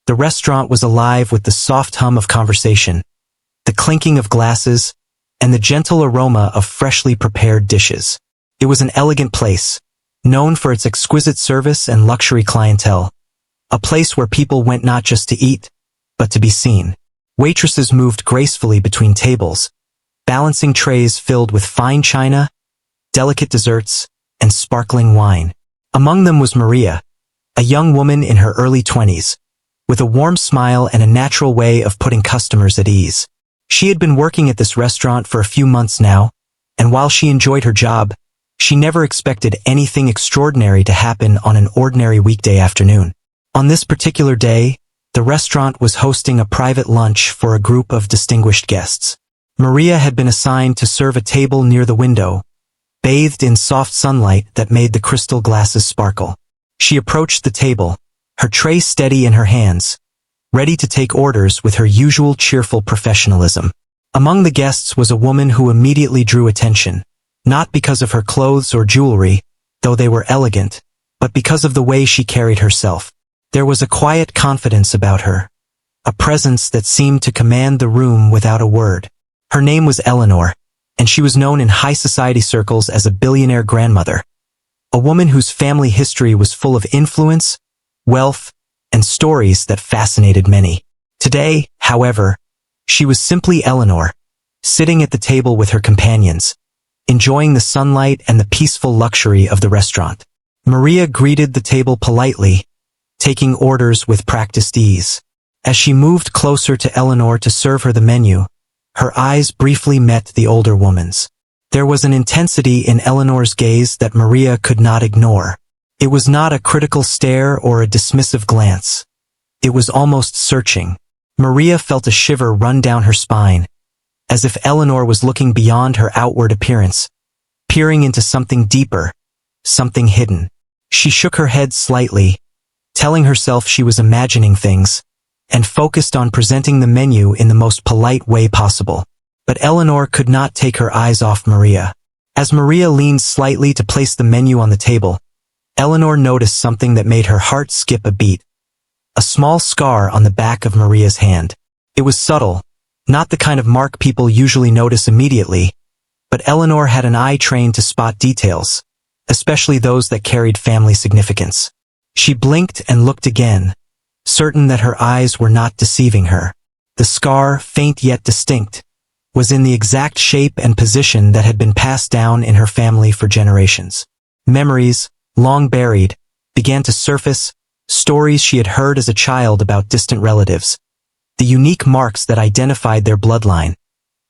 The restaurant was alive with the soft hum of conversation, the clinking of glasses, and the gentle aroma of freshly prepared dishes. It was an elegant place, known for its exquisite service and luxury clientele, a place where people went not just to eat, but to be seen. Waitresses moved gracefully between tables, balancing trays filled with fine china, delicate desserts, and sparkling wine. Among them was Maria, a young woman in her early 20s, with a warm smile and a natural way of putting customers at ease. She had been working at this restaurant for a few months now, and while she enjoyed her job, she never expected anything extraordinary to happen on an ordinary weekday afternoon. On this particular day, the restaurant was hosting a private lunch for a group of distinguished guests. Maria had been assigned to serve a table near the window, bathed in soft sunlight that made the crystal glasses sparkle. She approached the table, her tray steady in her hands, ready to take orders with her usual cheerful professionalism. Among the guests was a woman who immediately drew attention, not because of her clothes or jewelry, though they were elegant, but because of the way she carried herself. There was a quiet confidence about her, a presence that seemed to command the room without a word. Her name was Eleanor, and she was known in high society circles as a billionaire grandmother, a woman whose family history was full of influence, wealth, and stories that fascinated many. Today, however, she was simply Eleanor, sitting at the table with her companions, enjoying the sunlight and the peaceful luxury of the restaurant. Maria greeted the table politely, taking orders with practiced ease. As she moved closer to Eleanor to serve her the menu, her eyes briefly met the older woman's. There was an intensity in Eleanor's gaze that Maria could not ignore. It was not a critical stare or a dismissive glance. It was almost searching. Maria felt a shiver run down her spine, as if Eleanor was looking beyond her outward appearance, peering into something deeper, something hidden. She shook her head slightly, telling herself she was imagining things, and focused on presenting the menu in the most polite way possible. But Eleanor could not take her eyes off Maria. As Maria leaned slightly to place the menu on the table, Eleanor noticed something that made her heart skip a beat. A small scar on the back of Maria's hand. It was subtle, not the kind of mark people usually notice immediately, but Eleanor had an eye trained to spot details, especially those that carried family significance. She blinked and looked again, certain that her eyes were not deceiving her. The scar, faint yet distinct, was in the exact shape and position that had been passed down in her family for generations. Memories, long buried, began to surface, stories she had heard as a child about distant relatives, the unique marks that identified their bloodline,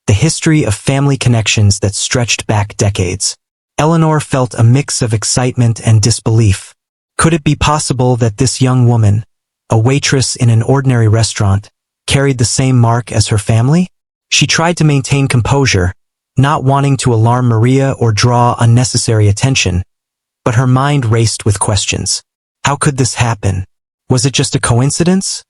the history of family connections that stretched back decades. Eleanor felt a mix of excitement and disbelief. Could it be possible that this young woman, a waitress in an ordinary restaurant, carried the same mark as her family? She tried to maintain composure, not wanting to alarm Maria or draw unnecessary attention, but her mind raced with questions. How could this happen? Was it just a coincidence?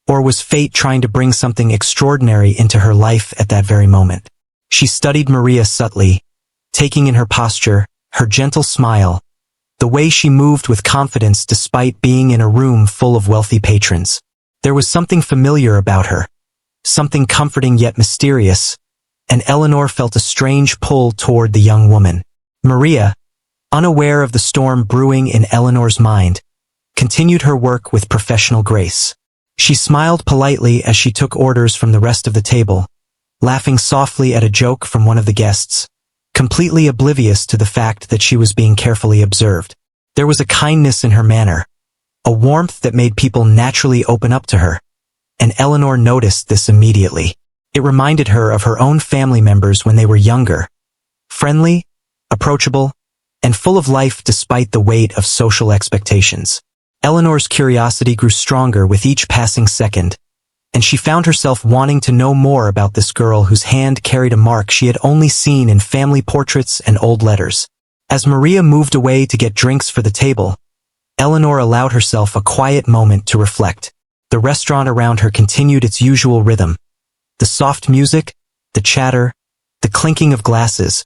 Or was fate trying to bring something extraordinary into her life at that very moment? She studied Maria subtly, taking in her posture, her gentle smile, the way she moved with confidence despite being in a room full of wealthy patrons. There was something familiar about her, something comforting yet mysterious, and Eleanor felt a strange pull toward the young woman. Maria, unaware of the storm brewing in Eleanor's mind, continued her work with professional grace. She smiled politely as she took orders from the rest of the table, laughing softly at a joke from one of the guests, completely oblivious to the fact that she was being carefully observed. There was a kindness in her manner, a warmth that made people naturally open up to her, and Eleanor noticed this immediately. It reminded her of her own family members when they were younger, friendly, approachable, and full of life despite the weight of social expectations. Eleanor's curiosity grew stronger with each passing second, and she found herself wanting to know more about this girl whose hand carried a mark she had only seen in family portraits and old letters. As Maria moved away to get drinks for the table, Eleanor allowed herself a quiet moment to reflect. The restaurant around her continued its usual rhythm, the soft music, the chatter, the clinking of glasses,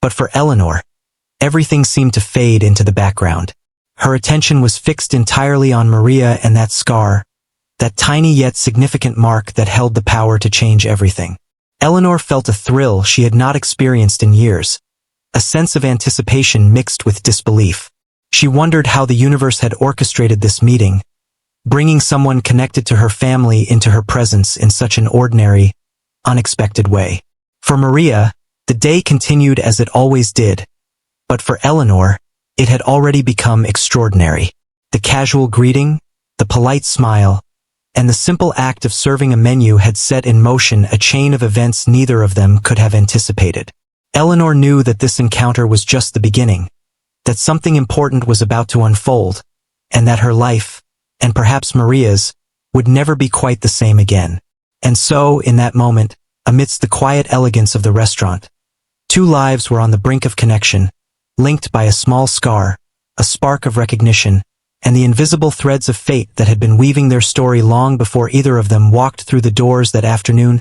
but for Eleanor, everything seemed to fade into the background. Her attention was fixed entirely on Maria and that scar, that tiny yet significant mark that held the power to change everything. Eleanor felt a thrill she had not experienced in years, a sense of anticipation mixed with disbelief. She wondered how the universe had orchestrated this meeting, bringing someone connected to her family into her presence in such an ordinary, unexpected way. For Maria, the day continued as it always did, but for Eleanor, it had already become extraordinary. The casual greeting, the polite smile, and the simple act of serving a menu had set in motion a chain of events neither of them could have anticipated. Eleanor knew that this encounter was just the beginning, that something important was about to unfold, and that her life, and perhaps Maria's, would never be quite the same again. And so, in that moment, amidst the quiet elegance of the restaurant, two lives were on the brink of connection, linked by a small scar, a spark of recognition, and the invisible threads of fate that had been weaving their story long before either of them walked through the doors that afternoon.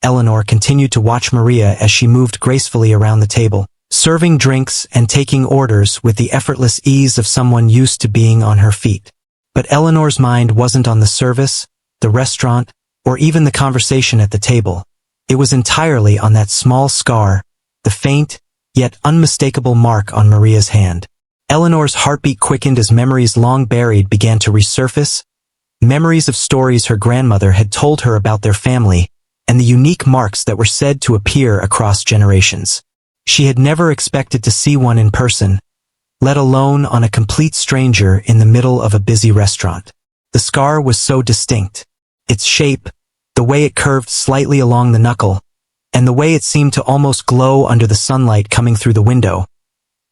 Eleanor continued to watch Maria as she moved gracefully around the table, serving drinks and taking orders with the effortless ease of someone used to being on her feet. But Eleanor's mind wasn't on the service, the restaurant, or even the conversation at the table. It was entirely on that small scar, the faint, yet unmistakable mark on Maria's hand. Eleanor's heartbeat quickened as memories long buried began to resurface, memories of stories her grandmother had told her about their family, and the unique marks that were said to appear across generations. She had never expected to see one in person, let alone on a complete stranger in the middle of a busy restaurant. The scar was so distinct. Its shape, the way it curved slightly along the knuckle, and the way it seemed to almost glow under the sunlight coming through the window.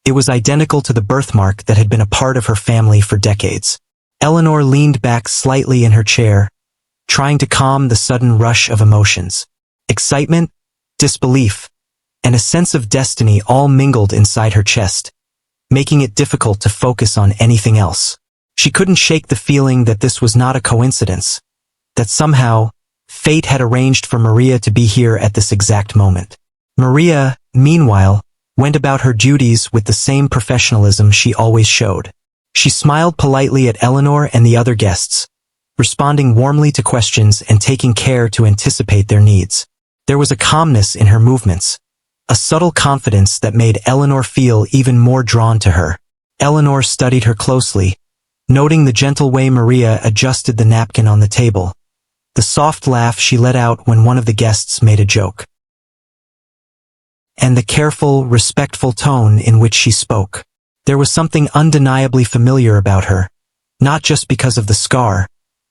It was identical to the birthmark that had been a part of her family for decades. Eleanor leaned back slightly in her chair, trying to calm the sudden rush of emotions. Excitement, disbelief, and a sense of destiny all mingled inside her chest, making it difficult to focus on anything else. She couldn't shake the feeling that this was not a coincidence, that somehow, fate had arranged for Maria to be here at this exact moment. Maria, meanwhile, went about her duties with the same professionalism she always showed. She smiled politely at Eleanor and the other guests, responding warmly to questions and taking care to anticipate their needs. There was a calmness in her movements, a subtle confidence that made Eleanor feel even more drawn to her. Eleanor studied her closely, noting the gentle way Maria adjusted the napkin on the table, the soft laugh she let out when one of the guests made a joke, and the careful, respectful tone in which she spoke. There was something undeniably familiar about her, not just because of the scar,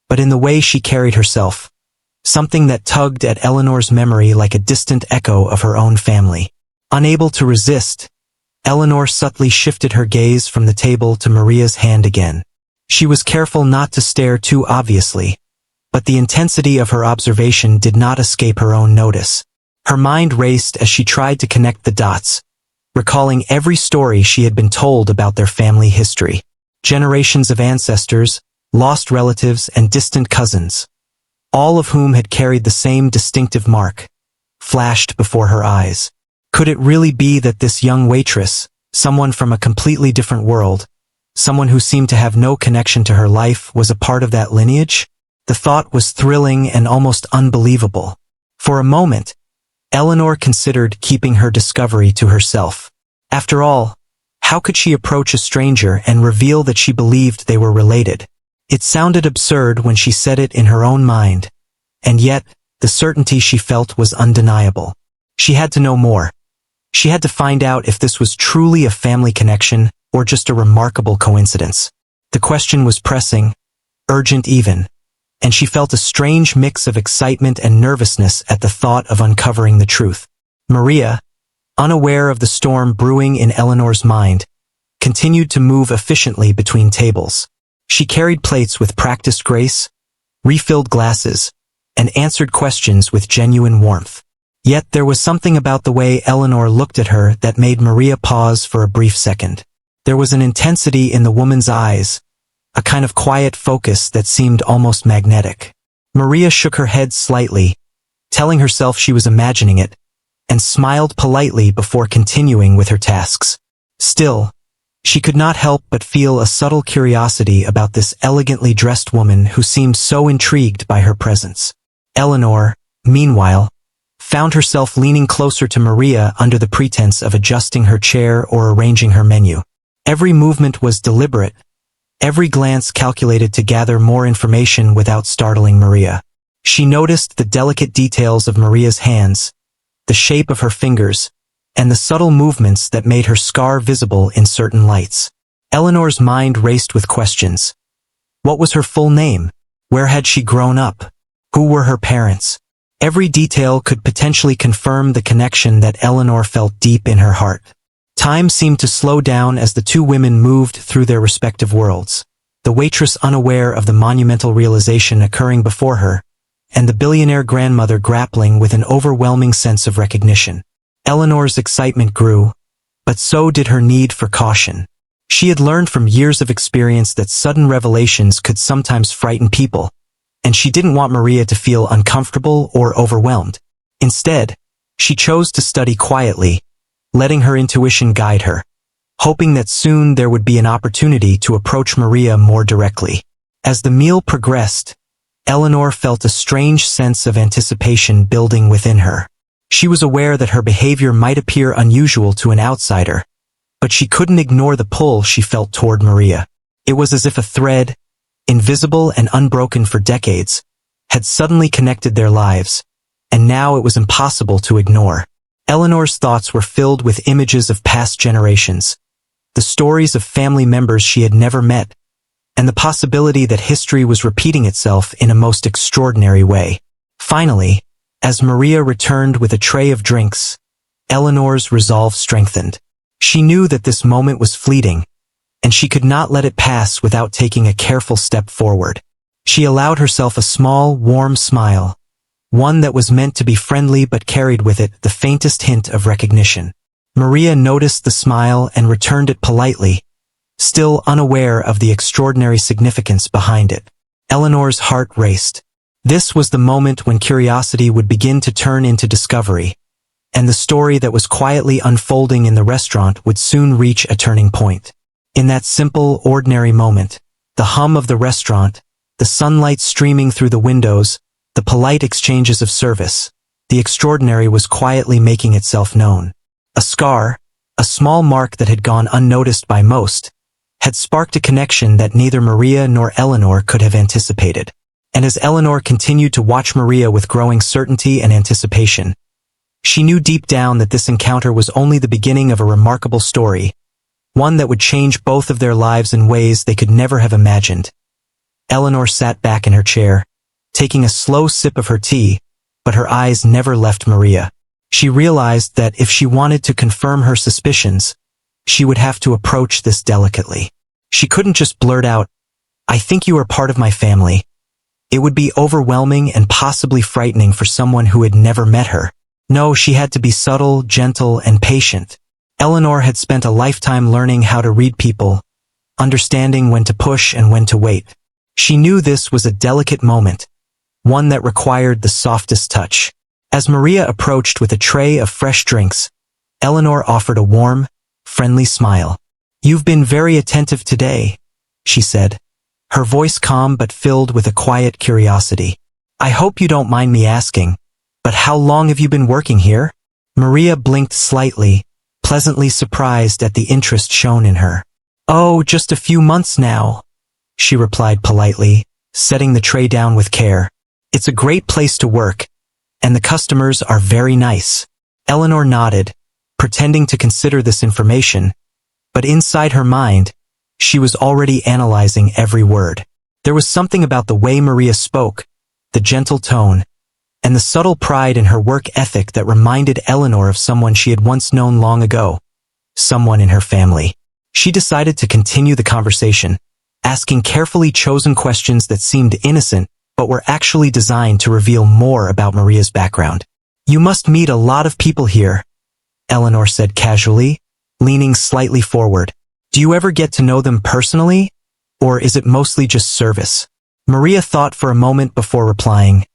but in the way she carried herself, something that tugged at Eleanor's memory like a distant echo of her own family. Unable to resist, Eleanor subtly shifted her gaze from the table to Maria's hand again. She was careful not to stare too obviously, but the intensity of her observation did not escape her own notice. Her mind raced as she tried to connect the dots, recalling every story she had been told about their family history. Generations of ancestors, lost relatives, and distant cousins, all of whom had carried the same distinctive mark, flashed before her eyes. Could it really be that this young waitress, someone from a completely different world, someone who seemed to have no connection to her life, was a part of that lineage? The thought was thrilling and almost unbelievable. For a moment, Eleanor considered keeping her discovery to herself. After all, how could she approach a stranger and reveal that she believed they were related? It sounded absurd when she said it in her own mind, and yet, the certainty she felt was undeniable. She had to know more. She had to find out if this was truly a family connection or just a remarkable coincidence. The question was pressing, urgent even, and she felt a strange mix of excitement and nervousness at the thought of uncovering the truth. Maria, unaware of the storm brewing in Eleanor's mind, continued to move efficiently between tables. She carried plates with practiced grace, refilled glasses, and answered questions with genuine warmth. Yet there was something about the way Eleanor looked at her that made Maria pause for a brief second. There was an intensity in the woman's eyes, a kind of quiet focus that seemed almost magnetic. Maria shook her head slightly, telling herself she was imagining it, and smiled politely before continuing with her tasks. Still, She could not help but feel a subtle curiosity about this elegantly dressed woman who seemed so intrigued by her presence. Eleanor, meanwhile, found herself leaning closer to Maria under the pretense of adjusting her chair or arranging her menu. Every movement was deliberate, every glance calculated to gather more information without startling Maria. She noticed the delicate details of Maria's hands, the shape of her fingers, and the subtle movements that made her scar visible in certain lights. Eleanor's mind raced with questions. What was her full name? Where had she grown up? Who were her parents? Every detail could potentially confirm the connection that Eleanor felt deep in her heart. Time seemed to slow down as the two women moved through their respective worlds, the waitress unaware of the monumental realization occurring before her, and the billionaire grandmother grappling with an overwhelming sense of recognition. Eleanor's excitement grew, but so did her need for caution. She had learned from years of experience that sudden revelations could sometimes frighten people, and she didn't want Maria to feel uncomfortable or overwhelmed. Instead, she chose to study quietly, letting her intuition guide her, hoping that soon there would be an opportunity to approach Maria more directly. As the meal progressed, Eleanor felt a strange sense of anticipation building within her. She was aware that her behavior might appear unusual to an outsider, but she couldn't ignore the pull she felt toward Maria. It was as if a thread, invisible and unbroken for decades, had suddenly connected their lives, and now it was impossible to ignore. Eleanor's thoughts were filled with images of past generations, the stories of family members she had never met, and the possibility that history was repeating itself in a most extraordinary way. Finally, as Maria returned with a tray of drinks, Eleanor's resolve strengthened. She knew that this moment was fleeting, and she could not let it pass without taking a careful step forward. She allowed herself a small, warm smile, one that was meant to be friendly but carried with it the faintest hint of recognition. Maria noticed the smile and returned it politely, still unaware of the extraordinary significance behind it. Eleanor's heart raced. This was the moment when curiosity would begin to turn into discovery, and the story that was quietly unfolding in the restaurant would soon reach a turning point. In that simple, ordinary moment, the hum of the restaurant, the sunlight streaming through the windows, the polite exchanges of service, the extraordinary was quietly making itself known. A scar, a small mark that had gone unnoticed by most, had sparked a connection that neither Maria nor Eleanor could have anticipated. And as Eleanor continued to watch Maria with growing certainty and anticipation, she knew deep down that this encounter was only the beginning of a remarkable story, one that would change both of their lives in ways they could never have imagined. Eleanor sat back in her chair, taking a slow sip of her tea, but her eyes never left Maria. She realized that if she wanted to confirm her suspicions, she would have to approach this delicately. She couldn't just blurt out, "I think you are part of my family." It would be overwhelming and possibly frightening for someone who had never met her. No, she had to be subtle, gentle, and patient. Eleanor had spent a lifetime learning how to read people, understanding when to push and when to wait. She knew this was a delicate moment, one that required the softest touch. As Maria approached with a tray of fresh drinks, Eleanor offered a warm, friendly smile. "You've been very attentive today," she said, her voice calm but filled with a quiet curiosity. "I hope you don't mind me asking, but how long have you been working here?" Maria blinked slightly, pleasantly surprised at the interest shown in her. "Oh, just a few months now," she replied politely, setting the tray down with care. "It's a great place to work, and the customers are very nice." Eleanor nodded, pretending to consider this information, but inside her mind, she was already analyzing every word. There was something about the way Maria spoke, the gentle tone, and the subtle pride in her work ethic that reminded Eleanor of someone she had once known long ago, someone in her family. She decided to continue the conversation, asking carefully chosen questions that seemed innocent but were actually designed to reveal more about Maria's background. "You must meet a lot of people here," Eleanor said casually, leaning slightly forward. "Do you ever get to know them personally, or is it mostly just service?" Maria thought for a moment before replying,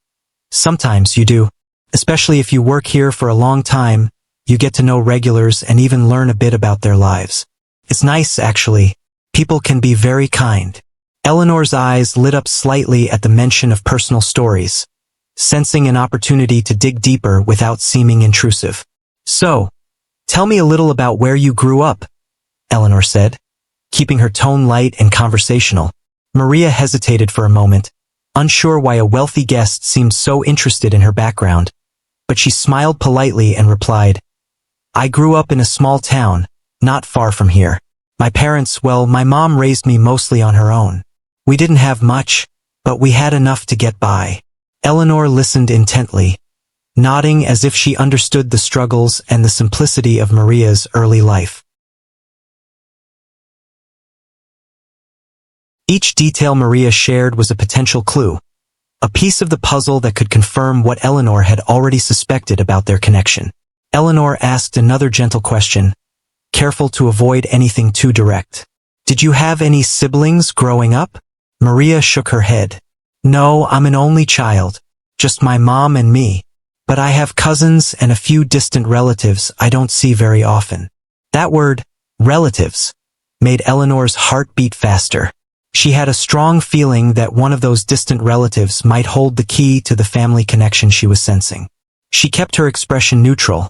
"Sometimes you do. Especially if you work here for a long time, you get to know regulars and even learn a bit about their lives." It's nice, actually. People can be very kind. Eleanor's eyes lit up slightly at the mention of personal stories, sensing an opportunity to dig deeper without seeming intrusive. So, tell me a little about where you grew up, Eleanor said, keeping her tone light and conversational. Maria hesitated for a moment, unsure why a wealthy guest seemed so interested in her background, but she smiled politely and replied, I grew up in a small town, not far from here. My parents, well, my mom raised me mostly on her own. We didn't have much, but we had enough to get by. Eleanor listened intently, nodding as if she understood the struggles and the simplicity of Maria's early life. Each detail Maria shared was a potential clue, a piece of the puzzle that could confirm what Eleanor had already suspected about their connection. Eleanor asked another gentle question, careful to avoid anything too direct. Did you have any siblings growing up? Maria shook her head. No, I'm an only child, just my mom and me. But I have cousins and a few distant relatives I don't see very often. That word, relatives, made Eleanor's heart beat faster. She had a strong feeling that one of those distant relatives might hold the key to the family connection she was sensing. She kept her expression neutral,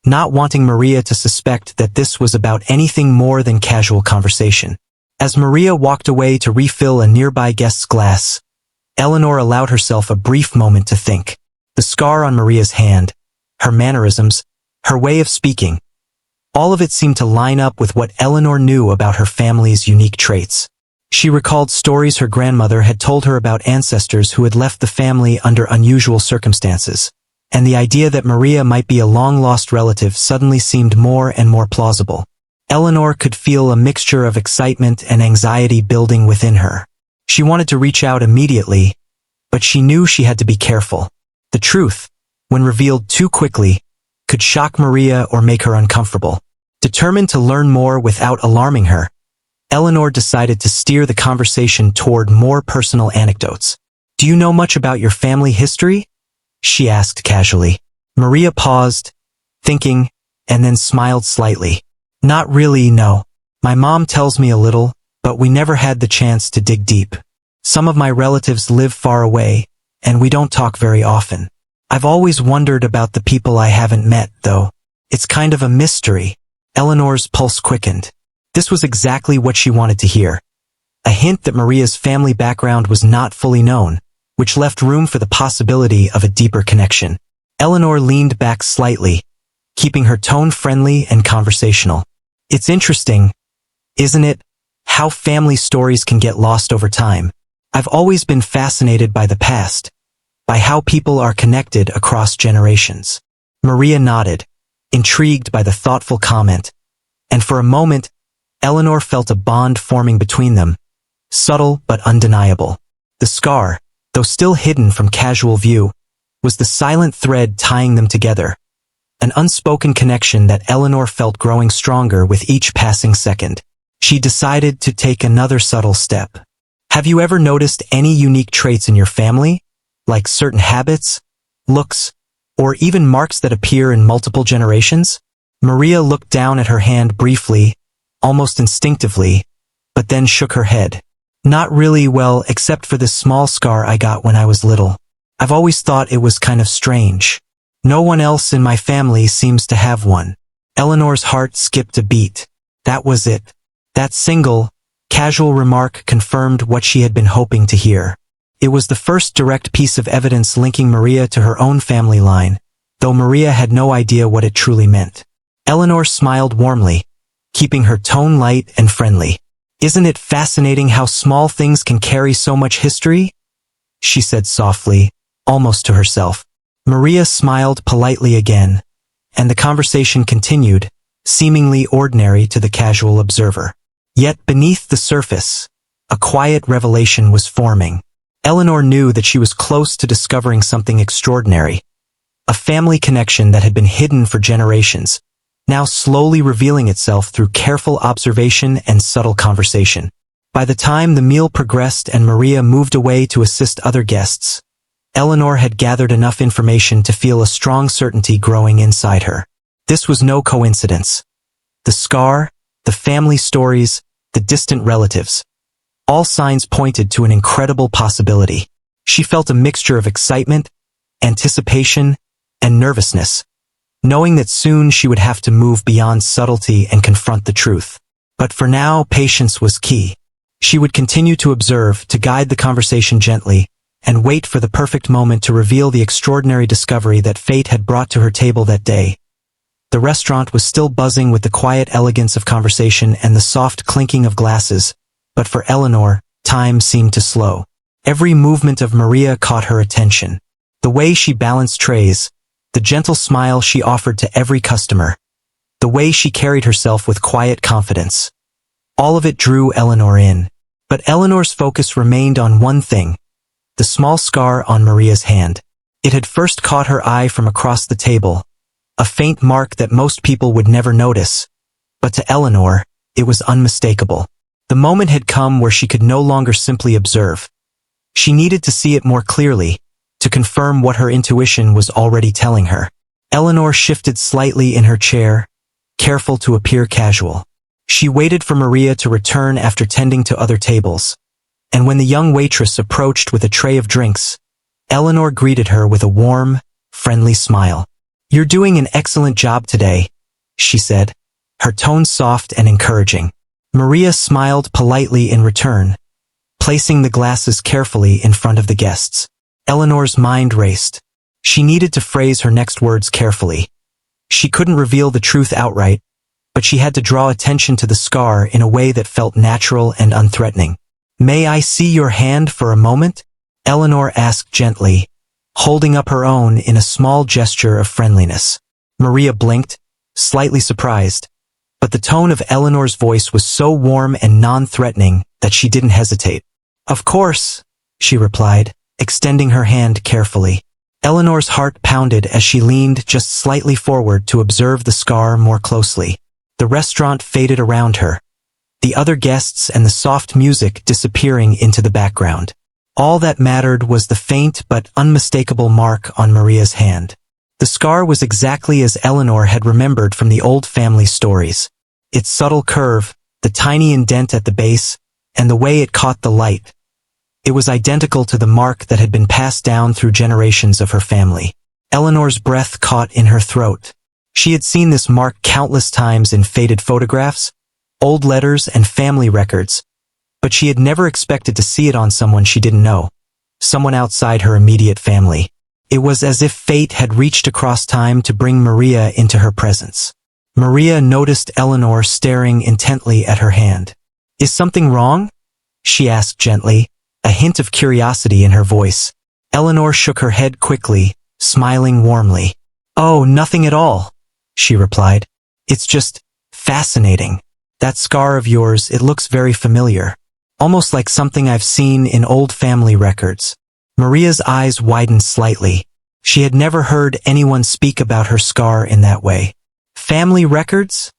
not wanting Maria to suspect that this was about anything more than casual conversation. As Maria walked away to refill a nearby guest's glass, Eleanor allowed herself a brief moment to think. The scar on Maria's hand, her mannerisms, her way of speaking, all of it seemed to line up with what Eleanor knew about her family's unique traits. She recalled stories her grandmother had told her about ancestors who had left the family under unusual circumstances, and the idea that Maria might be a long-lost relative suddenly seemed more and more plausible. Eleanor could feel a mixture of excitement and anxiety building within her. She wanted to reach out immediately, but she knew she had to be careful. The truth, when revealed too quickly, could shock Maria or make her uncomfortable. Determined to learn more without alarming her, Eleanor decided to steer the conversation toward more personal anecdotes. Do you know much about your family history? She asked casually. Maria paused, thinking, and then smiled slightly. Not really, no. My mom tells me a little, but we never had the chance to dig deep. Some of my relatives live far away, and we don't talk very often. I've always wondered about the people I haven't met, though. It's kind of a mystery. Eleanor's pulse quickened. This was exactly what she wanted to hear. A hint that Maria's family background was not fully known, which left room for the possibility of a deeper connection. Eleanor leaned back slightly, keeping her tone friendly and conversational. It's interesting, isn't it, how family stories can get lost over time. I've always been fascinated by the past, by how people are connected across generations. Maria nodded, intrigued by the thoughtful comment, and for a moment, Eleanor felt a bond forming between them, subtle but undeniable. The scar, though still hidden from casual view, was the silent thread tying them together, an unspoken connection that Eleanor felt growing stronger with each passing second. She decided to take another subtle step. Have you ever noticed any unique traits in your family, like certain habits, looks, or even marks that appear in multiple generations? Maria looked down at her hand briefly, almost instinctively, but then shook her head. Not really, well, except for this small scar I got when I was little. I've always thought it was kind of strange. No one else in my family seems to have one. Eleanor's heart skipped a beat. That was it. That single, casual remark confirmed what she had been hoping to hear. It was the first direct piece of evidence linking Maria to her own family line, though Maria had no idea what it truly meant. Eleanor smiled warmly, keeping her tone light and friendly. Isn't it fascinating how small things can carry so much history? She said softly, almost to herself. Maria smiled politely again, and the conversation continued, seemingly ordinary to the casual observer. Yet beneath the surface, a quiet revelation was forming. Eleanor knew that she was close to discovering something extraordinary, a family connection that had been hidden for generations, now slowly revealing itself through careful observation and subtle conversation. By the time the meal progressed and Maria moved away to assist other guests, Eleanor had gathered enough information to feel a strong certainty growing inside her. This was no coincidence. The scar, the family stories, the distant relatives. All signs pointed to an incredible possibility. She felt a mixture of excitement, anticipation, and nervousness, knowing that soon she would have to move beyond subtlety and confront the truth. But for now, patience was key. She would continue to observe, to guide the conversation gently, and wait for the perfect moment to reveal the extraordinary discovery that fate had brought to her table that day. The restaurant was still buzzing with the quiet elegance of conversation and the soft clinking of glasses, but for Eleanor, time seemed to slow. Every movement of Maria caught her attention. The way she balanced trays, the gentle smile she offered to every customer, the way she carried herself with quiet confidence. All of it drew Eleanor in. But Eleanor's focus remained on one thing, the small scar on Maria's hand. It had first caught her eye from across the table, a faint mark that most people would never notice. But to Eleanor, it was unmistakable. The moment had come where she could no longer simply observe. She needed to see it more clearly, to confirm what her intuition was already telling her. Eleanor shifted slightly in her chair, careful to appear casual. She waited for Maria to return after tending to other tables, and when the young waitress approached with a tray of drinks, Eleanor greeted her with a warm, friendly smile. "You're doing an excellent job today," she said, her tone soft and encouraging. Maria smiled politely in return, placing the glasses carefully in front of the guests. Eleanor's mind raced. She needed to phrase her next words carefully. She couldn't reveal the truth outright, but she had to draw attention to the scar in a way that felt natural and unthreatening. "May I see your hand for a moment?" Eleanor asked gently, holding up her own in a small gesture of friendliness. Maria blinked, slightly surprised, but the tone of Eleanor's voice was so warm and non-threatening that she didn't hesitate. "Of course," she replied, extending her hand carefully. Eleanor's heart pounded as she leaned just slightly forward to observe the scar more closely. The restaurant faded around her, the other guests and the soft music disappearing into the background. All that mattered was the faint but unmistakable mark on Maria's hand. The scar was exactly as Eleanor had remembered from the old family stories. Its subtle curve, the tiny indent at the base, and the way it caught the light. It was identical to the mark that had been passed down through generations of her family. Eleanor's breath caught in her throat. She had seen this mark countless times in faded photographs, old letters, and family records, but she had never expected to see it on someone she didn't know, someone outside her immediate family. It was as if fate had reached across time to bring Maria into her presence. Maria noticed Eleanor staring intently at her hand. "Is something wrong?" she asked gently, a hint of curiosity in her voice. Eleanor shook her head quickly, smiling warmly. "Oh, nothing at all," she replied. "It's just fascinating. That scar of yours, it looks very familiar. Almost like something I've seen in old family records." Maria's eyes widened slightly. She had never heard anyone speak about her scar in that way. "Family records?"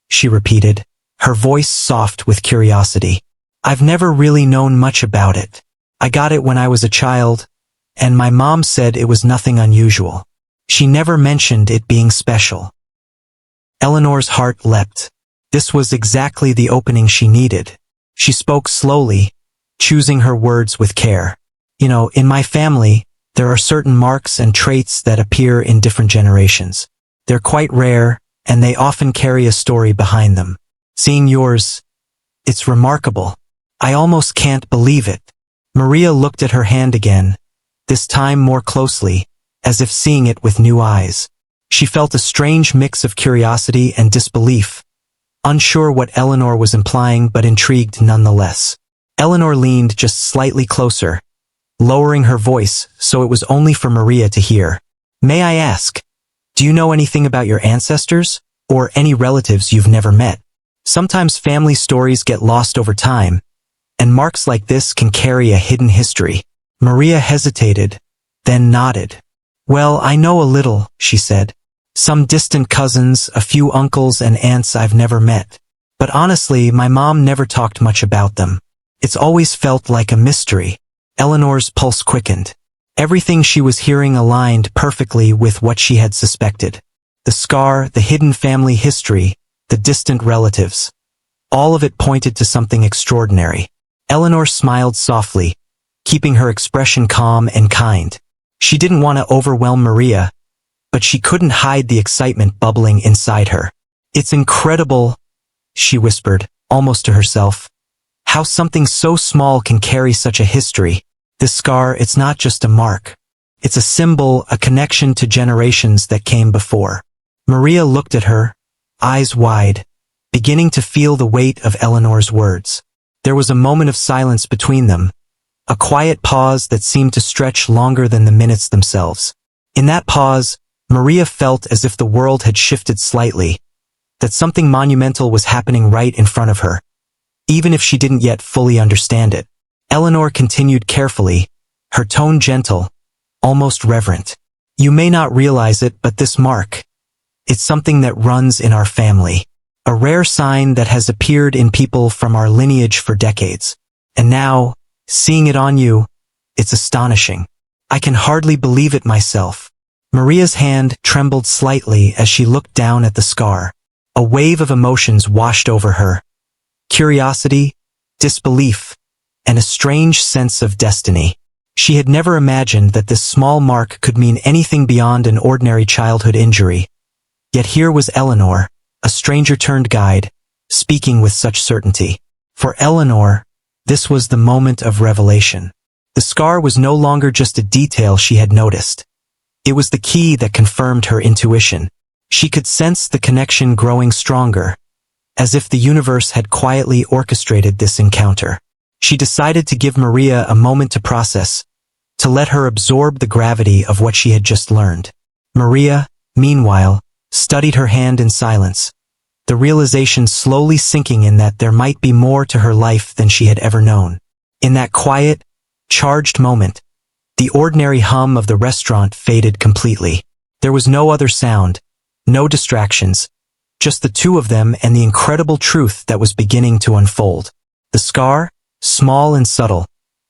she repeated, her voice soft with curiosity. "I've never really known much about it. I got it when I was a child, and my mom said it was nothing unusual. She never mentioned it being special." Eleanor's heart leapt. This was exactly the opening she needed. She spoke slowly, choosing her words with care. "You know, in my family, there are certain marks and traits that appear in different generations. They're quite rare, and they often carry a story behind them. Seeing yours, it's remarkable. I almost can't believe it." Maria looked at her hand again, this time more closely, as if seeing it with new eyes. She felt a strange mix of curiosity and disbelief, unsure what Eleanor was implying but intrigued nonetheless. Eleanor leaned just slightly closer, lowering her voice so it was only for Maria to hear. "May I ask, do you know anything about your ancestors, or any relatives you've never met? Sometimes family stories get lost over time, and marks like this can carry a hidden history." Maria hesitated, then nodded. "Well, I know a little," she said. "Some distant cousins, a few uncles and aunts I've never met. But honestly, my mom never talked much about them. It's always felt like a mystery." Eleanor's pulse quickened. Everything she was hearing aligned perfectly with what she had suspected. The scar, the hidden family history, the distant relatives. All of it pointed to something extraordinary. Eleanor smiled softly, keeping her expression calm and kind. She didn't want to overwhelm Maria, but she couldn't hide the excitement bubbling inside her. "It's incredible," she whispered, almost to herself, "how something so small can carry such a history. This scar, it's not just a mark. It's a symbol, a connection to generations that came before." Maria looked at her, eyes wide, beginning to feel the weight of Eleanor's words. There was a moment of silence between them, a quiet pause that seemed to stretch longer than the minutes themselves. In that pause, Maria felt as if the world had shifted slightly, that something monumental was happening right in front of her, even if she didn't yet fully understand it. Eleanor continued carefully, her tone gentle, almost reverent. "You may not realize it, but this mark, it's something that runs in our family. A rare sign that has appeared in people from our lineage for decades. And now, seeing it on you, it's astonishing. I can hardly believe it myself." Maria's hand trembled slightly as she looked down at the scar. A wave of emotions washed over her. Curiosity, disbelief, and a strange sense of destiny. She had never imagined that this small mark could mean anything beyond an ordinary childhood injury. Yet here was Eleanor, a stranger-turned-guide, speaking with such certainty. For Eleanor, this was the moment of revelation. The scar was no longer just a detail she had noticed. It was the key that confirmed her intuition. She could sense the connection growing stronger, as if the universe had quietly orchestrated this encounter. She decided to give Maria a moment to process, to let her absorb the gravity of what she had just learned. Maria, meanwhile, studied her hand in silence, the realization slowly sinking in that there might be more to her life than she had ever known. In that quiet, charged moment, the ordinary hum of the restaurant faded completely. There was no other sound, no distractions, just the two of them and the incredible truth that was beginning to unfold. The scar, small and subtle,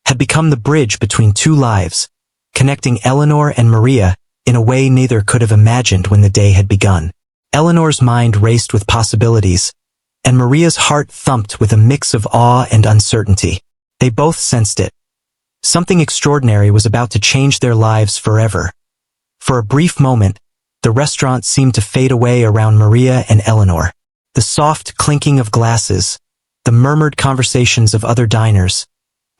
had become the bridge between two lives, connecting Eleanor and Maria in a way neither could have imagined when the day had begun. Eleanor's mind raced with possibilities, and Maria's heart thumped with a mix of awe and uncertainty. They both sensed it. Something extraordinary was about to change their lives forever. For a brief moment, the restaurant seemed to fade away around Maria and Eleanor. The soft clinking of glasses, the murmured conversations of other diners,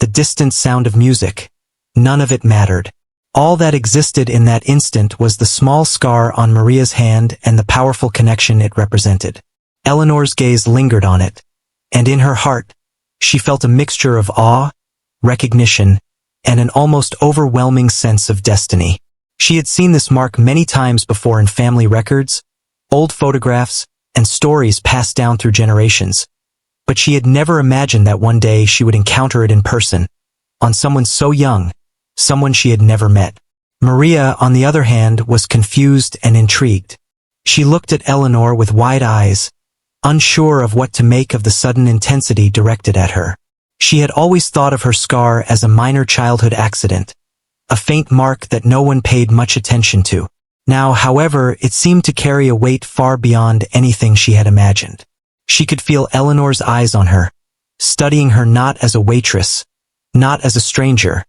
the distant sound of music, none of it mattered. All that existed in that instant was the small scar on Maria's hand and the powerful connection it represented. Eleanor's gaze lingered on it, and in her heart, she felt a mixture of awe, recognition, and an almost overwhelming sense of destiny. She had seen this mark many times before in family records, old photographs, and stories passed down through generations, but she had never imagined that one day she would encounter it in person, on someone so young, someone she had never met. Maria, on the other hand, was confused and intrigued. She looked at Eleanor with wide eyes, unsure of what to make of the sudden intensity directed at her. She had always thought of her scar as a minor childhood accident, a faint mark that no one paid much attention to. Now, however, it seemed to carry a weight far beyond anything she had imagined. She could feel Eleanor's eyes on her, studying her not as a waitress, not as a stranger,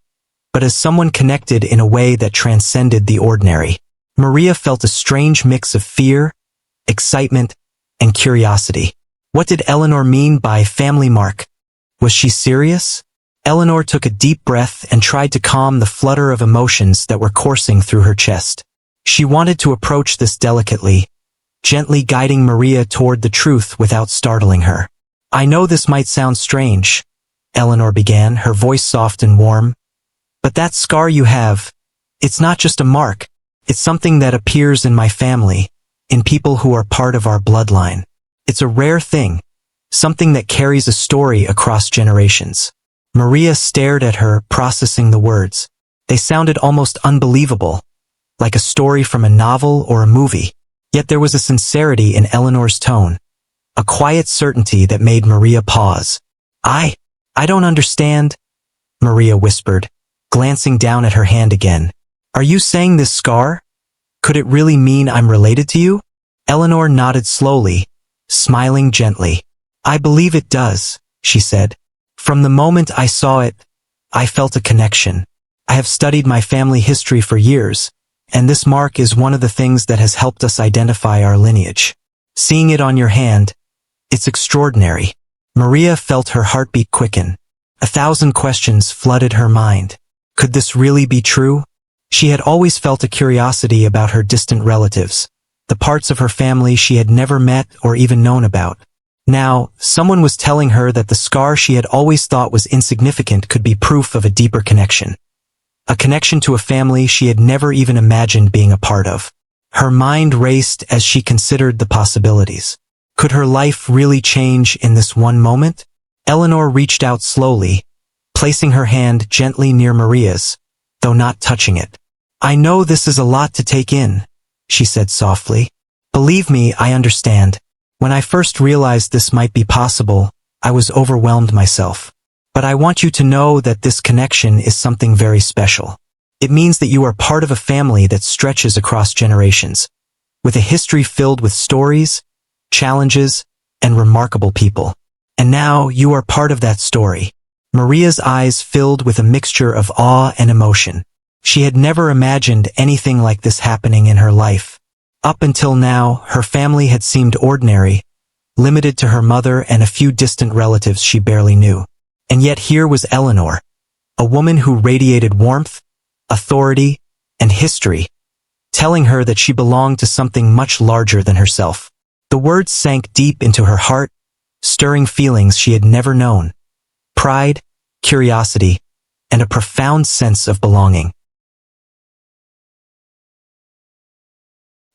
but as someone connected in a way that transcended the ordinary. Maria felt a strange mix of fear, excitement, and curiosity. What did Eleanor mean by family mark? Was she serious? Eleanor took a deep breath and tried to calm the flutter of emotions that were coursing through her chest. She wanted to approach this delicately, gently guiding Maria toward the truth without startling her. "I know this might sound strange," Eleanor began, her voice soft and warm, "but that scar you have, it's not just a mark. It's something that appears in my family, in people who are part of our bloodline. It's a rare thing, something that carries a story across generations." Maria stared at her, processing the words. They sounded almost unbelievable, like a story from a novel or a movie. Yet there was a sincerity in Eleanor's tone, a quiet certainty that made Maria pause. I don't understand," Maria whispered, glancing down at her hand again. "Are you saying this scar? Could it really mean I'm related to you?" Eleanor nodded slowly, smiling gently. "I believe it does," she said. "From the moment I saw it, I felt a connection. I have studied my family history for years, and this mark is one of the things that has helped us identify our lineage. Seeing it on your hand, it's extraordinary." Maria felt her heartbeat quicken. 1,000 questions flooded her mind. Could this really be true? She had always felt a curiosity about her distant relatives, the parts of her family she had never met or even known about. Now, someone was telling her that the scar she had always thought was insignificant could be proof of a deeper connection. A connection to a family she had never even imagined being a part of. Her mind raced as she considered the possibilities. Could her life really change in this one moment? Eleanor reached out slowly, placing her hand gently near Maria's, though not touching it. "I know this is a lot to take in," she said softly. "Believe me, I understand. When I first realized this might be possible, I was overwhelmed myself. But I want you to know that this connection is something very special. It means that you are part of a family that stretches across generations, with a history filled with stories, challenges, and remarkable people. And now you are part of that story." Maria's eyes filled with a mixture of awe and emotion. She had never imagined anything like this happening in her life. Up until now, her family had seemed ordinary, limited to her mother and a few distant relatives she barely knew. And yet here was Eleanor, a woman who radiated warmth, authority, and history, telling her that she belonged to something much larger than herself. The words sank deep into her heart, stirring feelings she had never known: pride, curiosity, and a profound sense of belonging.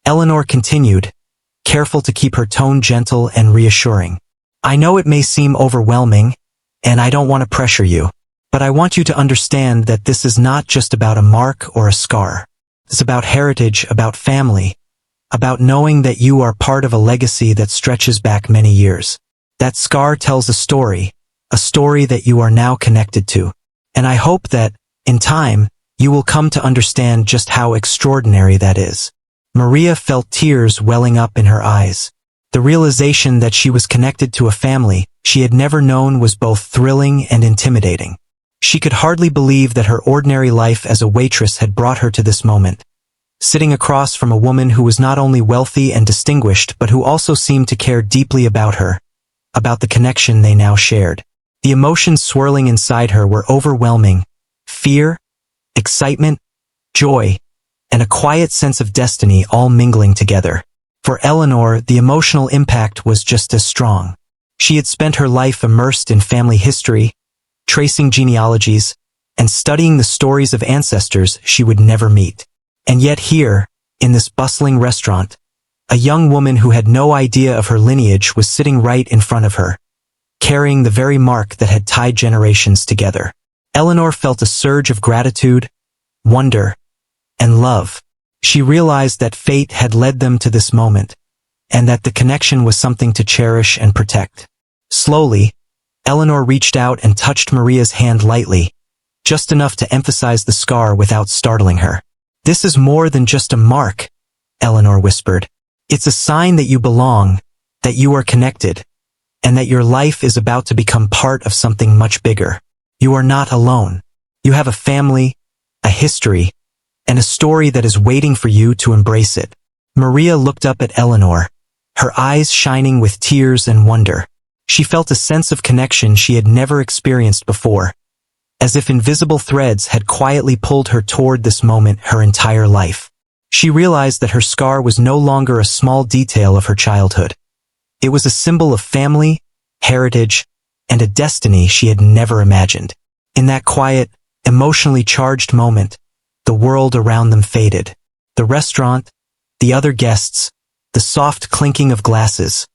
Eleanor continued, careful to keep her tone gentle and reassuring. "I know it may seem overwhelming, and I don't want to pressure you, but I want you to understand that this is not just about a mark or a scar. It's about heritage, about family, about knowing that you are part of a legacy that stretches back many years. That scar tells a story that you are now connected to. And I hope that, in time, you will come to understand just how extraordinary that is." Maria felt tears welling up in her eyes. The realization that she was connected to a family she had never known was both thrilling and intimidating. She could hardly believe that her ordinary life as a waitress had brought her to this moment, sitting across from a woman who was not only wealthy and distinguished but who also seemed to care deeply about her, about the connection they now shared. The emotions swirling inside her were overwhelming: fear, excitement, joy, and a quiet sense of destiny all mingling together. For Eleanor, the emotional impact was just as strong. She had spent her life immersed in family history, tracing genealogies, and studying the stories of ancestors she would never meet. And yet here, in this bustling restaurant, a young woman who had no idea of her lineage was sitting right in front of her, carrying the very mark that had tied generations together. Eleanor felt a surge of gratitude, wonder, and love. She realized that fate had led them to this moment, and that the connection was something to cherish and protect. Slowly, Eleanor reached out and touched Maria's hand lightly, just enough to emphasize the scar without startling her. "This is more than just a mark," Eleanor whispered. "It's a sign that you belong, that you are connected, and that your life is about to become part of something much bigger. You are not alone. You have a family, a history, and a story that is waiting for you to embrace it." Maria looked up at Eleanor, her eyes shining with tears and wonder. She felt a sense of connection she had never experienced before, as if invisible threads had quietly pulled her toward this moment her entire life. She realized that her scar was no longer a small detail of her childhood. It was a symbol of family, heritage, and a destiny she had never imagined. In that quiet, emotionally charged moment, the world around them faded. The restaurant, the other guests, the soft clinking of glasses,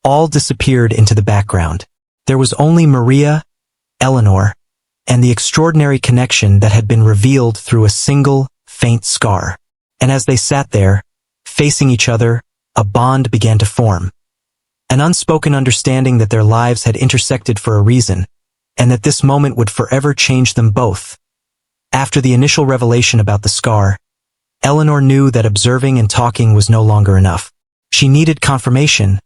all disappeared into the background. There was only Maria, Eleanor, and the extraordinary connection that had been revealed through a single, faint scar. And as they sat there, facing each other, a bond began to form. An unspoken understanding that their lives had intersected for a reason, and that this moment would forever change them both. After the initial revelation about the scar, Eleanor knew that observing and talking was no longer enough. She needed confirmation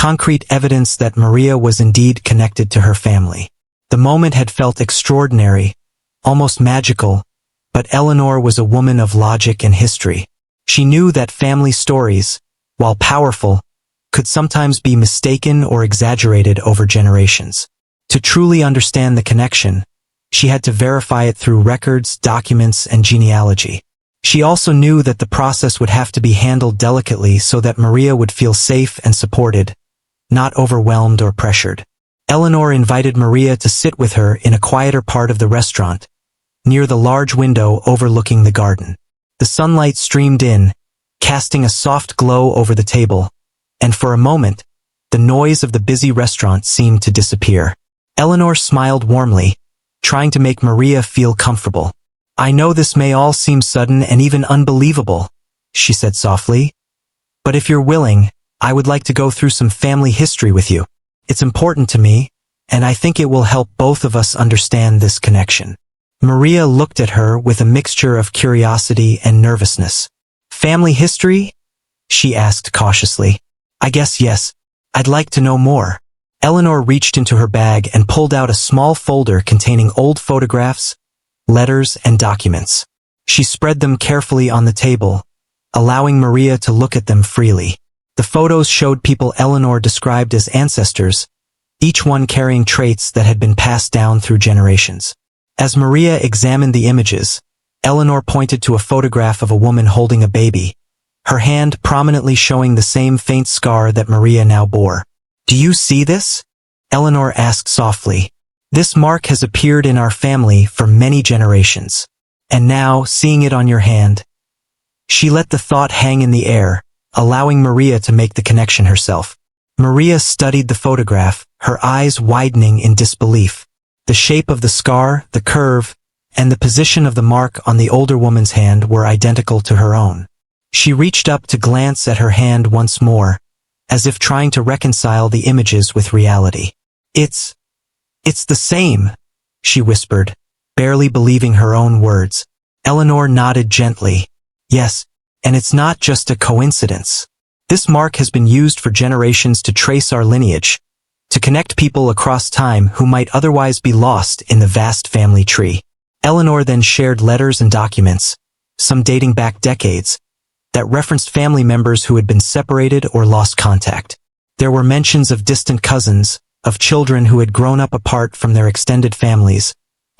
concrete evidence that Maria was indeed connected to her family. The moment had felt extraordinary, almost magical, but Eleanor was a woman of logic and history. She knew that family stories, while powerful, could sometimes be mistaken or exaggerated over generations. To truly understand the connection, she had to verify it through records, documents, and genealogy. She also knew that the process would have to be handled delicately so that Maria would feel safe and supported, not overwhelmed or pressured. Eleanor invited Maria to sit with her in a quieter part of the restaurant, near the large window overlooking the garden. The sunlight streamed in, casting a soft glow over the table, and for a moment, the noise of the busy restaurant seemed to disappear. Eleanor smiled warmly, trying to make Maria feel comfortable. "I know this may all seem sudden and even unbelievable," she said softly, "but if you're willing, I would like to go through some family history with you. It's important to me, and I think it will help both of us understand this connection." Maria looked at her with a mixture of curiosity and nervousness. "Family history?" she asked cautiously. "I guess yes. I'd like to know more." Eleanor reached into her bag and pulled out a small folder containing old photographs, letters, and documents. She spread them carefully on the table, allowing Maria to look at them freely. The photos showed people Eleanor described as ancestors, each one carrying traits that had been passed down through generations. As Maria examined the images, Eleanor pointed to a photograph of a woman holding a baby, her hand prominently showing the same faint scar that Maria now bore. "Do you see this?" Eleanor asked softly. "This mark has appeared in our family for many generations. And now, seeing it on your hand..." She let the thought hang in the air, allowing Maria to make the connection herself. Maria studied the photograph, her eyes widening in disbelief. The shape of the scar, the curve, and the position of the mark on the older woman's hand were identical to her own. She reached up to glance at her hand once more, as if trying to reconcile the images with reality. It's the same," she whispered, barely believing her own words. Eleanor nodded gently. "Yes, and it's not just a coincidence. This mark has been used for generations to trace our lineage, to connect people across time who might otherwise be lost in the vast family tree." Eleanor then shared letters and documents, some dating back decades, that referenced family members who had been separated or lost contact. There were mentions of distant cousins, of children who had grown up apart from their extended families,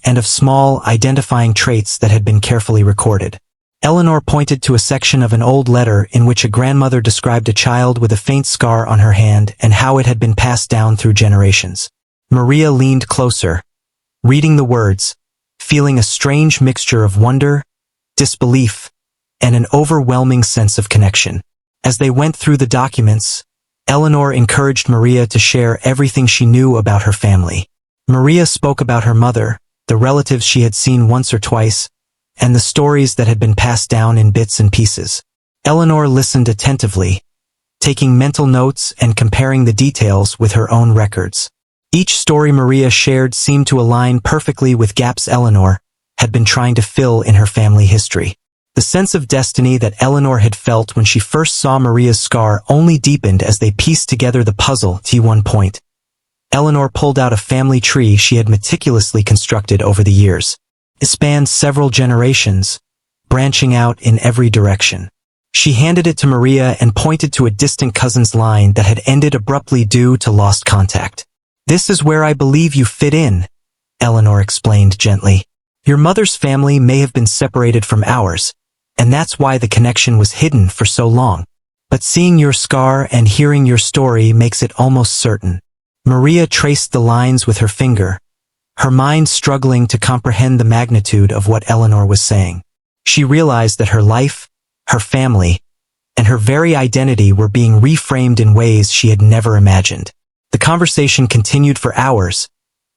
and of small, identifying traits that had been carefully recorded. Eleanor pointed to a section of an old letter in which a grandmother described a child with a faint scar on her hand and how it had been passed down through generations. Maria leaned closer, reading the words, feeling a strange mixture of wonder, disbelief, and an overwhelming sense of connection. As they went through the documents, Eleanor encouraged Maria to share everything she knew about her family. Maria spoke about her mother, the relatives she had seen once or twice, and the stories that had been passed down in bits and pieces. Eleanor listened attentively, taking mental notes and comparing the details with her own records. Each story Maria shared seemed to align perfectly with gaps Eleanor had been trying to fill in her family history. The sense of destiny that Eleanor had felt when she first saw Maria's scar only deepened as they pieced together the puzzle to one point. Eleanor pulled out a family tree she had meticulously constructed over the years. It spanned several generations, branching out in every direction. She handed it to Maria and pointed to a distant cousin's line that had ended abruptly due to lost contact. "This is where I believe you fit in," Eleanor explained gently. "Your mother's family may have been separated from ours, and that's why the connection was hidden for so long. But seeing your scar and hearing your story makes it almost certain." Maria traced the lines with her finger, her mind struggling to comprehend the magnitude of what Eleanor was saying. She realized that her life, her family, and her very identity were being reframed in ways she had never imagined. The conversation continued for hours,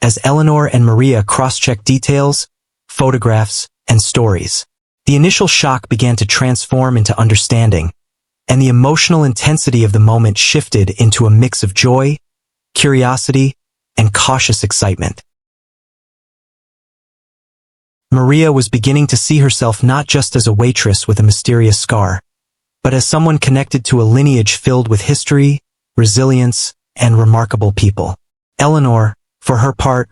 as Eleanor and Maria cross-checked details, photographs, and stories. The initial shock began to transform into understanding, and the emotional intensity of the moment shifted into a mix of joy, curiosity, and cautious excitement. Maria was beginning to see herself not just as a waitress with a mysterious scar, but as someone connected to a lineage filled with history, resilience, and remarkable people. Eleanor, for her part,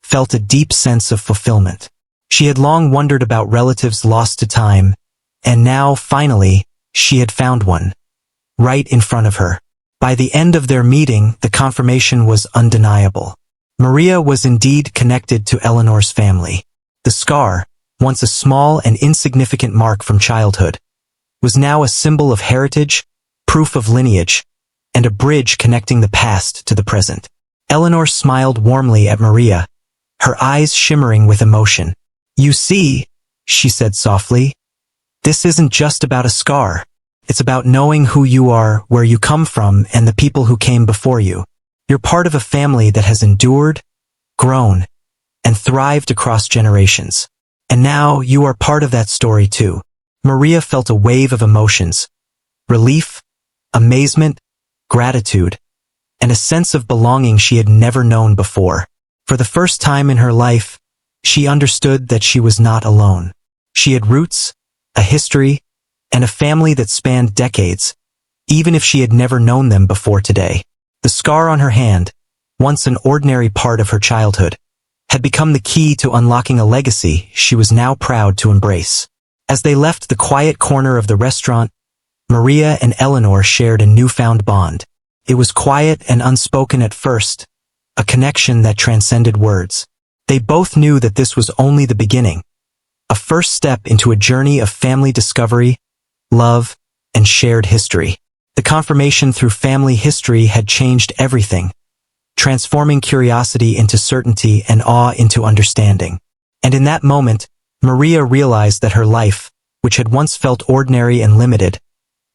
felt a deep sense of fulfillment. She had long wondered about relatives lost to time, and now, finally, she had found one, right in front of her. By the end of their meeting, the confirmation was undeniable. Maria was indeed connected to Eleanor's family. The scar, once a small and insignificant mark from childhood, was now a symbol of heritage, proof of lineage, and a bridge connecting the past to the present. Eleanor smiled warmly at Maria, her eyes shimmering with emotion. "You see," she said softly, "this isn't just about a scar. It's about knowing who you are, where you come from, and the people who came before you. You're part of a family that has endured, grown, and thrived across generations. And now you are part of that story too." Maria felt a wave of emotions: relief, amazement, gratitude, and a sense of belonging she had never known before. For the first time in her life, she understood that she was not alone. She had roots, a history, and a family that spanned decades, even if she had never known them before today. The scar on her hand, once an ordinary part of her childhood, had become the key to unlocking a legacy she was now proud to embrace. As they left the quiet corner of the restaurant, Maria and Eleanor shared a newfound bond. It was quiet and unspoken at first, a connection that transcended words. They both knew that this was only the beginning, a first step into a journey of family discovery, love, and shared history. The confirmation through family history had changed everything, transforming curiosity into certainty and awe into understanding. And in that moment, Maria realized that her life, which had once felt ordinary and limited,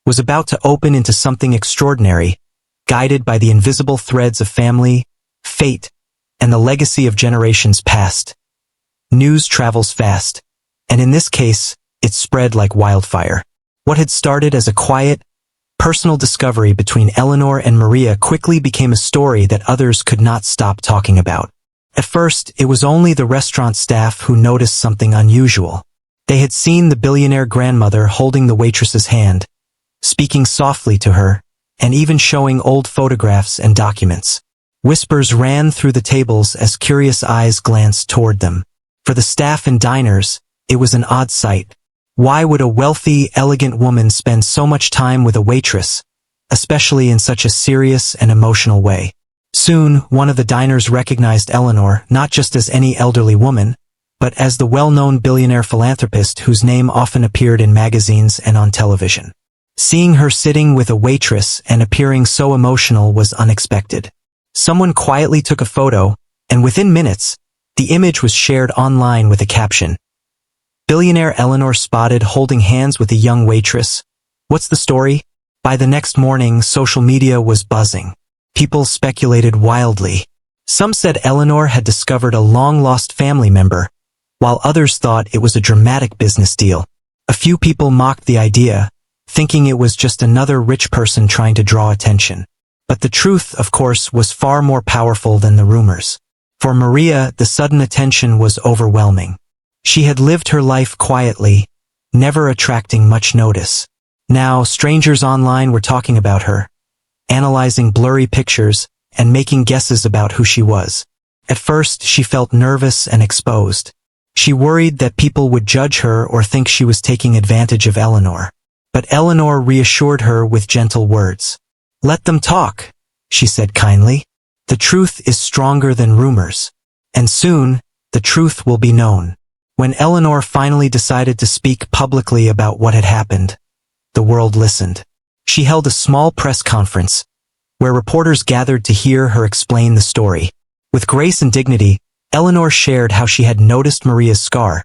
was about to open into something extraordinary, guided by the invisible threads of family, fate, and the legacy of generations past. News travels fast, and in this case, it spread like wildfire. What had started as a quiet, personal discovery between Eleanor and Maria quickly became a story that others could not stop talking about. At first, it was only the restaurant staff who noticed something unusual. They had seen the billionaire grandmother holding the waitress's hand, speaking softly to her, and even showing old photographs and documents. Whispers ran through the tables as curious eyes glanced toward them. For the staff and diners, it was an odd sight. Why would a wealthy, elegant woman spend so much time with a waitress, especially in such a serious and emotional way? Soon, one of the diners recognized Eleanor not just as any elderly woman, but as the well-known billionaire philanthropist whose name often appeared in magazines and on television. Seeing her sitting with a waitress and appearing so emotional was unexpected. Someone quietly took a photo, and within minutes, the image was shared online with a caption: "Billionaire Eleanor spotted holding hands with a young waitress. What's the story?" By the next morning, social media was buzzing. People speculated wildly. Some said Eleanor had discovered a long-lost family member, while others thought it was a dramatic business deal. A few people mocked the idea, thinking it was just another rich person trying to draw attention. But the truth, of course, was far more powerful than the rumors. For Maria, the sudden attention was overwhelming. She had lived her life quietly, never attracting much notice. Now, strangers online were talking about her, analyzing blurry pictures, and making guesses about who she was. At first, she felt nervous and exposed. She worried that people would judge her or think she was taking advantage of Eleanor. But Eleanor reassured her with gentle words. "Let them talk," she said kindly. "The truth is stronger than rumors. And soon, the truth will be known." When Eleanor finally decided to speak publicly about what had happened, the world listened. She held a small press conference, where reporters gathered to hear her explain the story. With grace and dignity, Eleanor shared how she had noticed Maria's scar,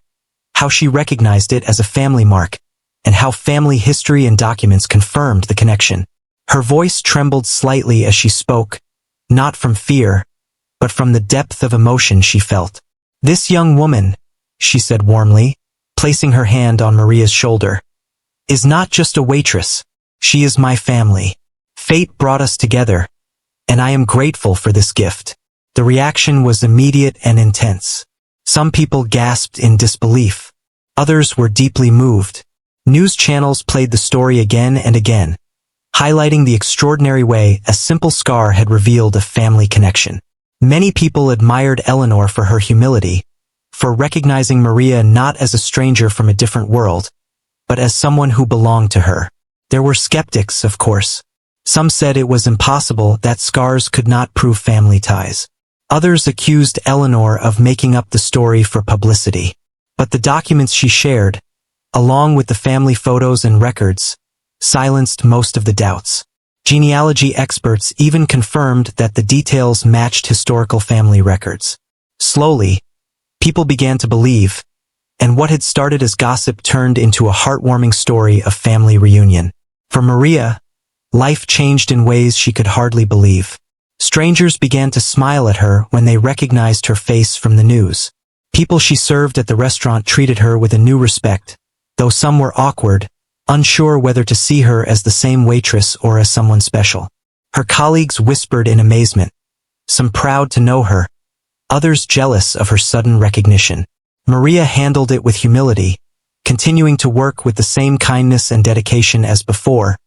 how she recognized it as a family mark, and how family history and documents confirmed the connection. Her voice trembled slightly as she spoke, not from fear, but from the depth of emotion she felt. "This young woman," she said warmly, placing her hand on Maria's shoulder, "is not just a waitress. She is my family. Fate brought us together, and I am grateful for this gift." The reaction was immediate and intense. Some people gasped in disbelief. Others were deeply moved. News channels played the story again and again, highlighting the extraordinary way a simple scar had revealed a family connection. Many people admired Eleanor for her humility, for recognizing Maria not as a stranger from a different world, but as someone who belonged to her. There were skeptics, of course. Some said it was impossible, that scars could not prove family ties. Others accused Eleanor of making up the story for publicity. But the documents she shared, along with the family photos and records, silenced most of the doubts. Genealogy experts even confirmed that the details matched historical family records. Slowly, people began to believe, and what had started as gossip turned into a heartwarming story of family reunion. For Maria, life changed in ways she could hardly believe. Strangers began to smile at her when they recognized her face from the news. People she served at the restaurant treated her with a new respect, though some were awkward, unsure whether to see her as the same waitress or as someone special. Her colleagues whispered in amazement, some proud to know her, others jealous of her sudden recognition. Maria handled it with humility, continuing to work with the same kindness and dedication as before,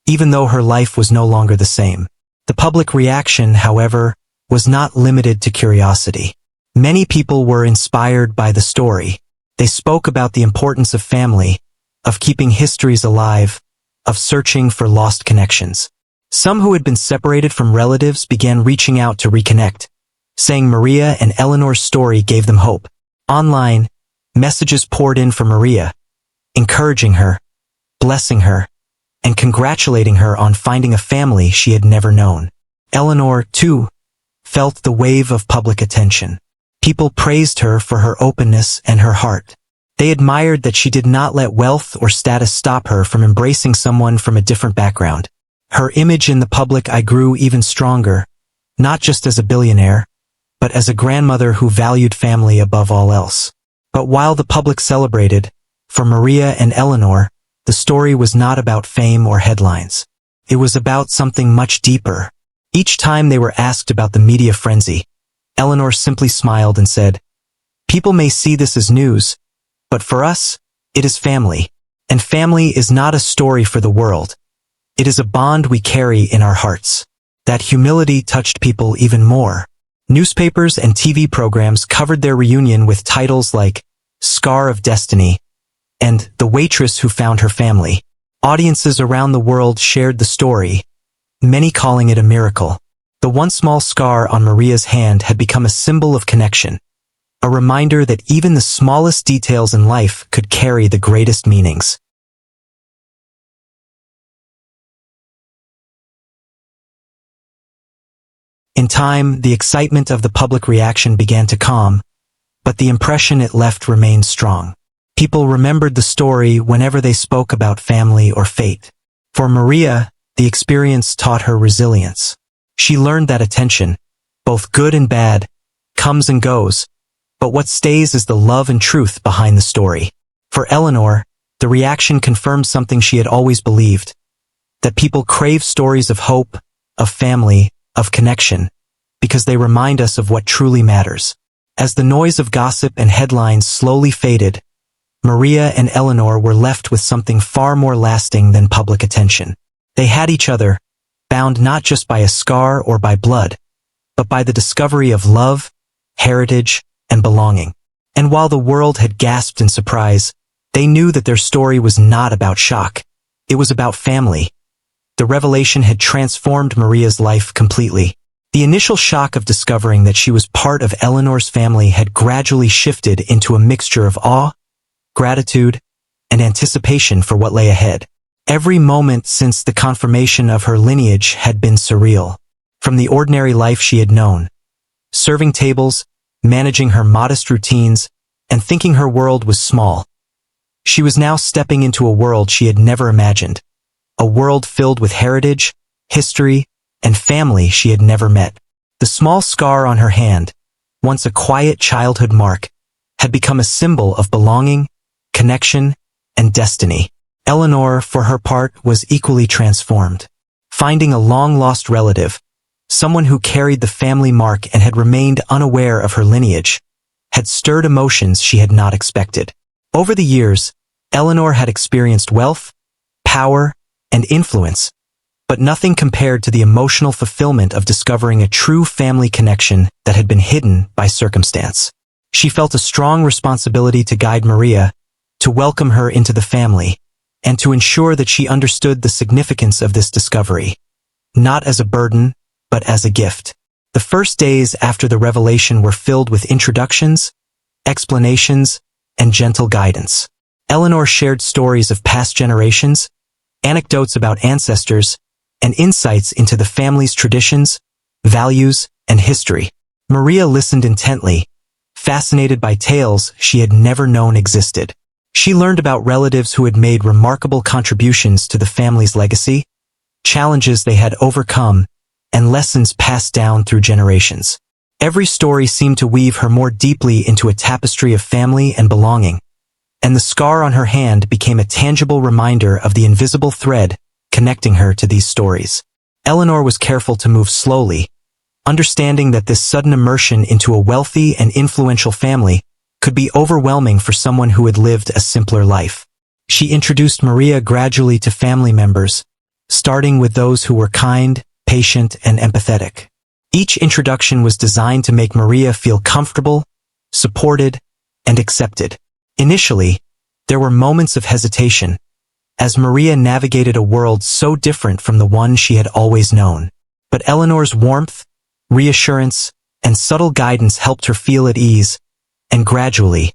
even though her life was no longer the same. The public reaction, however, was not limited to curiosity. Many people were inspired by the story. They spoke about the importance of family, of keeping histories alive, of searching for lost connections. Some who had been separated from relatives began reaching out to reconnect, saying Maria and Eleanor's story gave them hope. Online, messages poured in for Maria, encouraging her, blessing her, and congratulating her on finding a family she had never known. Eleanor, too, felt the wave of public attention. People praised her for her openness and her heart. They admired that she did not let wealth or status stop her from embracing someone from a different background. Her image in the public eye grew even stronger, not just as a billionaire, but as a grandmother who valued family above all else. But while the public celebrated, for Maria and Eleanor, the story was not about fame or headlines. It was about something much deeper. Each time they were asked about the media frenzy, Eleanor simply smiled and said, "People may see this as news, but for us, it is family. And family is not a story for the world. It is a bond we carry in our hearts." That humility touched people even more. Newspapers and TV programs covered their reunion with titles like Scar of Destiny and The Waitress Who Found Her Family. Audiences around the world shared the story, many calling it a miracle. The one small scar on Maria's hand had become a symbol of connection, a reminder that even the smallest details in life could carry the greatest meanings. In time, the excitement of the public reaction began to calm, but the impression it left remained strong. People remembered the story whenever they spoke about family or fate. For Maria, the experience taught her resilience. She learned that attention, both good and bad, comes and goes, but what stays is the love and truth behind the story. For Eleanor, the reaction confirmed something she had always believed, that people crave stories of hope, of family, of connection, because they remind us of what truly matters. As the noise of gossip and headlines slowly faded, Maria and Eleanor were left with something far more lasting than public attention. They had each other, bound not just by a scar or by blood, but by the discovery of love, heritage, and belonging. And while the world had gasped in surprise, they knew that their story was not about shock. It was about family. The revelation had transformed Maria's life completely. The initial shock of discovering that she was part of Eleanor's family had gradually shifted into a mixture of awe, gratitude, and anticipation for what lay ahead. Every moment since the confirmation of her lineage had been surreal. From the ordinary life she had known, serving tables, managing her modest routines, and thinking her world was small, she was now stepping into a world she had never imagined. A world filled with heritage, history, and family she had never met. The small scar on her hand, once a quiet childhood mark, had become a symbol of belonging, connection, and destiny. Eleanor, for her part, was equally transformed. Finding a long-lost relative, someone who carried the family mark and had remained unaware of her lineage, had stirred emotions she had not expected. Over the years, Eleanor had experienced wealth, power, and influence, but nothing compared to the emotional fulfillment of discovering a true family connection that had been hidden by circumstance. She felt a strong responsibility to guide Maria, to welcome her into the family, and to ensure that she understood the significance of this discovery, not as a burden, but as a gift. The first days after the revelation were filled with introductions, explanations, and gentle guidance. Eleanor shared stories of past generations, anecdotes about ancestors, and insights into the family's traditions, values, and history. Maria listened intently, fascinated by tales she had never known existed. She learned about relatives who had made remarkable contributions to the family's legacy, challenges they had overcome, and lessons passed down through generations. Every story seemed to weave her more deeply into a tapestry of family and belonging, and the scar on her hand became a tangible reminder of the invisible thread connecting her to these stories. Eleanor was careful to move slowly, understanding that this sudden immersion into a wealthy and influential family could be overwhelming for someone who had lived a simpler life. She introduced Maria gradually to family members, starting with those who were kind, patient, and empathetic. Each introduction was designed to make Maria feel comfortable, supported, and accepted. Initially, there were moments of hesitation, as Maria navigated a world so different from the one she had always known. But Eleanor's warmth, reassurance, and subtle guidance helped her feel at ease, and gradually,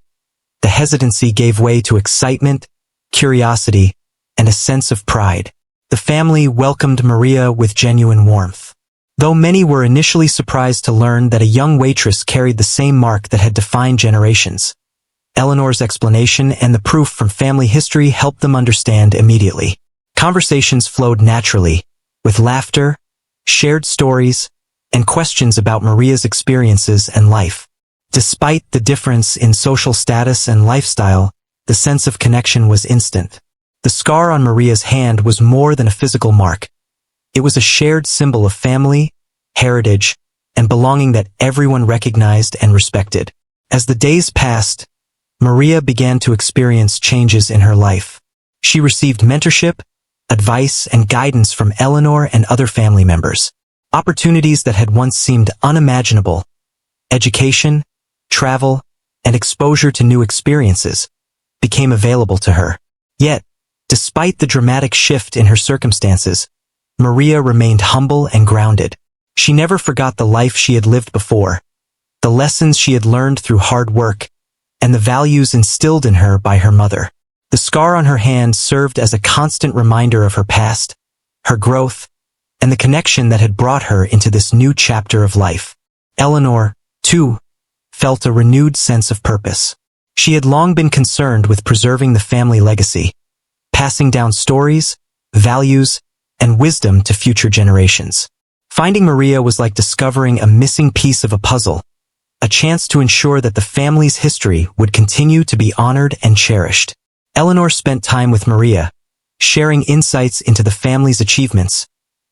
the hesitancy gave way to excitement, curiosity, and a sense of pride. The family welcomed Maria with genuine warmth. Though many were initially surprised to learn that a young waitress carried the same mark that had defined generations, Eleanor's explanation and the proof from family history helped them understand immediately. Conversations flowed naturally, with laughter, shared stories, and questions about Maria's experiences and life. Despite the difference in social status and lifestyle, the sense of connection was instant. The scar on Maria's hand was more than a physical mark. It was a shared symbol of family, heritage, and belonging that everyone recognized and respected. As the days passed, Maria began to experience changes in her life. She received mentorship, advice, and guidance from Eleanor and other family members. Opportunities that had once seemed unimaginable, education, travel, and exposure to new experiences, became available to her. Yet, despite the dramatic shift in her circumstances, Maria remained humble and grounded. She never forgot the life she had lived before, the lessons she had learned through hard work, and the values instilled in her by her mother. The scar on her hand served as a constant reminder of her past, her growth, and the connection that had brought her into this new chapter of life. Eleanor, too, felt a renewed sense of purpose. She had long been concerned with preserving the family legacy, passing down stories, values, and wisdom to future generations. Finding Maria was like discovering a missing piece of a puzzle, a chance to ensure that the family's history would continue to be honored and cherished. Eleanor spent time with Maria, sharing insights into the family's achievements,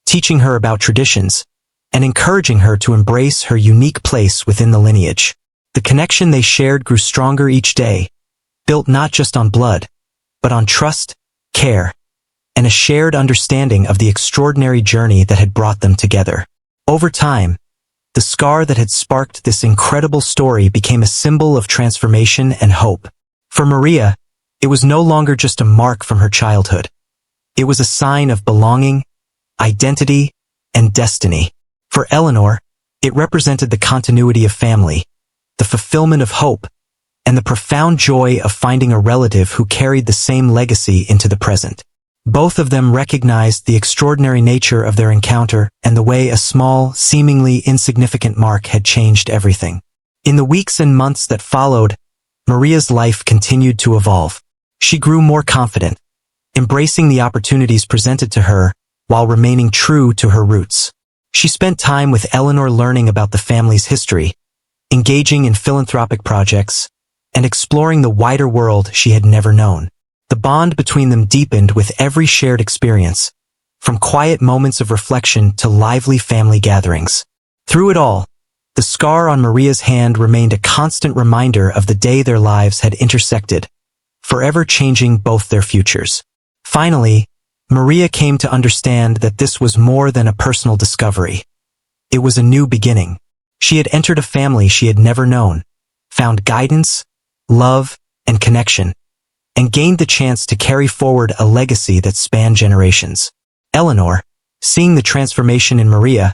teaching her about traditions, and encouraging her to embrace her unique place within the lineage. The connection they shared grew stronger each day, built not just on blood, but on trust, care, and a shared understanding of the extraordinary journey that had brought them together. Over time, the scar that had sparked this incredible story became a symbol of transformation and hope. For Maria, it was no longer just a mark from her childhood. It was a sign of belonging, identity, and destiny. For Eleanor, it represented the continuity of family, the fulfillment of hope, and the profound joy of finding a relative who carried the same legacy into the present. Both of them recognized the extraordinary nature of their encounter and the way a small, seemingly insignificant mark had changed everything. In the weeks and months that followed, Maria's life continued to evolve. She grew more confident, embracing the opportunities presented to her while remaining true to her roots. She spent time with Eleanor learning about the family's history, engaging in philanthropic projects, and exploring the wider world she had never known. The bond between them deepened with every shared experience, from quiet moments of reflection to lively family gatherings. Through it all, the scar on Maria's hand remained a constant reminder of the day their lives had intersected, forever changing both their futures. Finally, Maria came to understand that this was more than a personal discovery. It was a new beginning. She had entered a family she had never known, found guidance, love, and connection, and gained the chance to carry forward a legacy that spanned generations. Eleanor, seeing the transformation in Maria,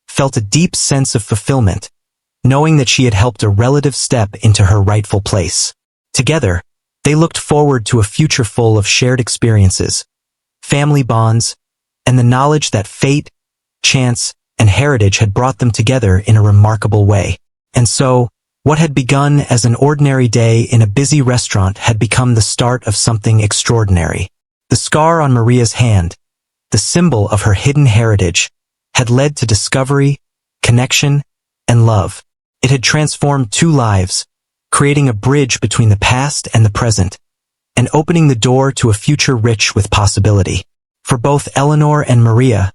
felt a deep sense of fulfillment, knowing that she had helped a relative step into her rightful place. Together, they looked forward to a future full of shared experiences, family bonds, and the knowledge that fate, chance, and heritage had brought them together in a remarkable way. And so, what had begun as an ordinary day in a busy restaurant had become the start of something extraordinary. The scar on Maria's hand, the symbol of her hidden heritage, had led to discovery, connection, and love. It had transformed two lives, creating a bridge between the past and the present, and opening the door to a future rich with possibility. For both Eleanor and Maria,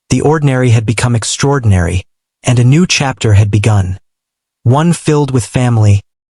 the ordinary had become extraordinary, and a new chapter had begun. One filled with family,